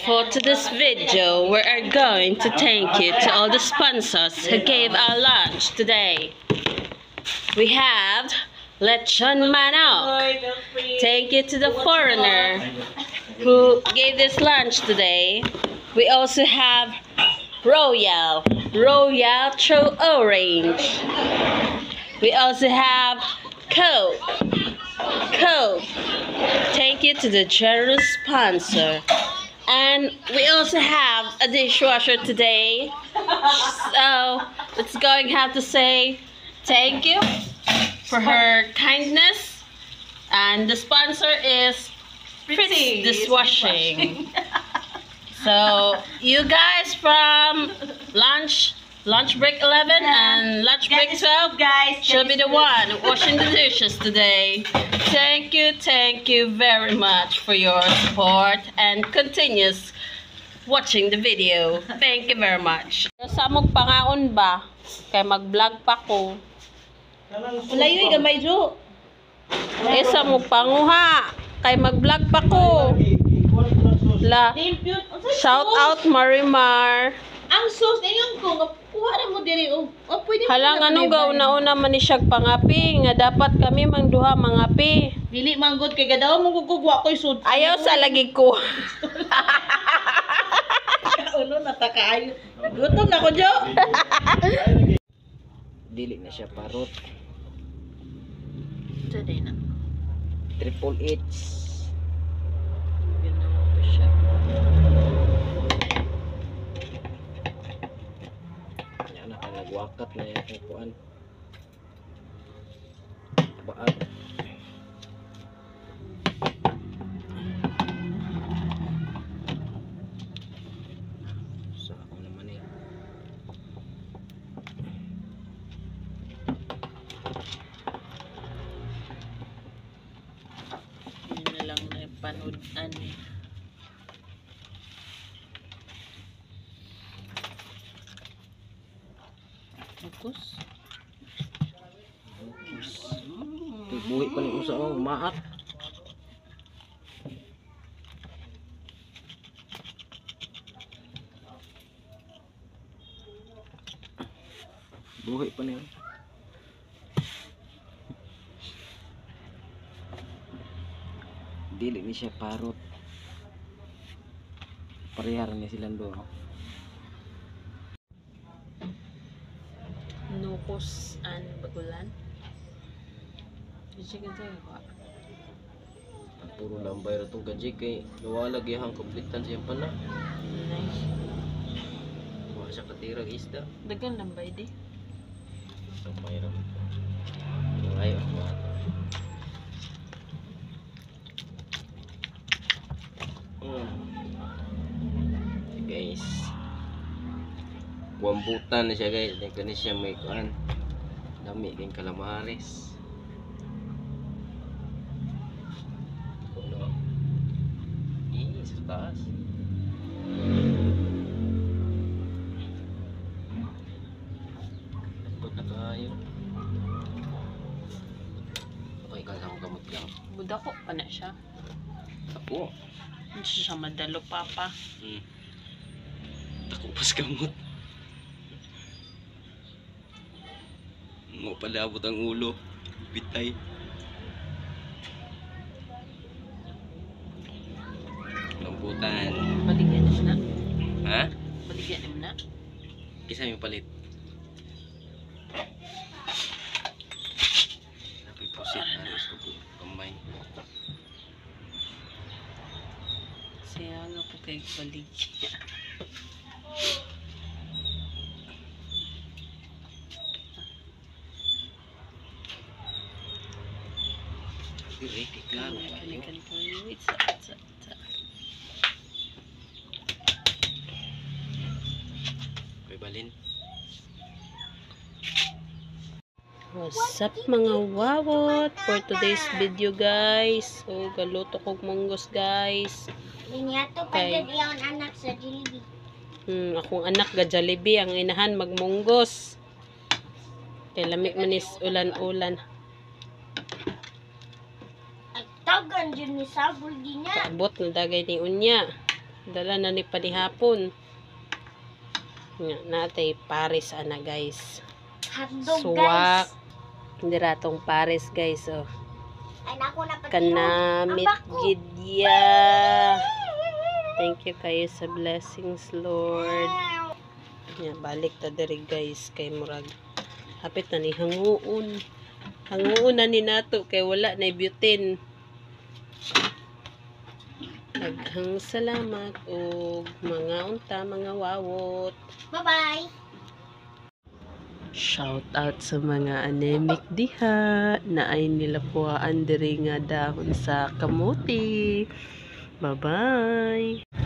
For today's video, we are going to thank you to all the sponsors who gave our lunch today. We have Lechon Manok. Thank you to the foreigner who gave this lunch today. We also have Royal True Orange. We also have Coke. Thank you to the generous sponsor. And we also have a dishwasher today. So it's going to have to say thank you for her kindness. And the sponsor is Fritz Dishwashing. So you guys from lunch break 11 and lunch break 12 guys should be the one washing the dishes today. Thank you very much for your support and continuous watching the video. Thank you very much. Samog pangaon ba? Kay mag-vlog pa ko. Layoy gamay jo. Samog panguha. Kay mag-vlog pa ko. Shout out Marimar. Ang sauce ayun ko kuha na mo diri o pwede halang anong gauna-una man ni siya pangapi nga dapat kami mangduha mangapi. Dili manggod kay gadaw mo gugugwa ko isud. Ayaw sa lagi ko. Ulo natakaayo. Gutom na ko jo. Dili na siya parot. Today na. Triple H. Ginawa ko siya. Wakat na yung kuan baag sa ako naman eh yun na lang na panood-an eh. Focus. buhi pa ni usa oh maat buhi pa niya dili ni siya parot parehar ni silang duha Nukos and Bagulan. Sige tayo ba? Puro lambay ra tong gaji kay nawalag yang komplitan siya pa na. Nice. Wa siya katirang isda. Dagan lambay di. Lambay ra. Ayo. Guys. Wambutan na siya guys, dan kani siya may kuan. Dami kay calamares. Kuno. Sa taas. Takot na kayo. Okay, kasama kamot lang. Budako pa na siya. Ako. Hindi siya madalo papa. Tako pas kamot. Mo palabot ang ulo. Bitay. Lambutan. Baligyan mo na. Ha? Baligyan mo na. Kisa yung palit. Napay pusit na rin ko kamay. Siya nga po kay baligyan. Ready klaro kayo. Wait, sa. Koy balin. What's up mga wawot for today's video guys. So galuto kog munggos guys. Linyato pa Okay. jud iyang anak sa Jollibee. Akong anak ga Jollibee ang inahan magmunggos. Kay lamig manis ulan-ulan. Tagan dyan ni sabol din niya. Paabot na dagay ni unya. Dala na ni panihapon. Nga natay Paris ana guys. Hotdog, Suwak. Hindi ratong Paris guys. Oh. Ay, naku na pati. Kanamit Ang bako. gidya. Thank you kayo sa blessings, Lord. Yan, balik ta diri guys kay murag hapit na ni hanguon. Hanguon na ni nato kay wala na butane. Daghang salamat og mga unta, mga wawot. Bye-bye. Shout out sa mga anemic diha na ay nilapuan diri nga dahon sa kamote. Bye-bye.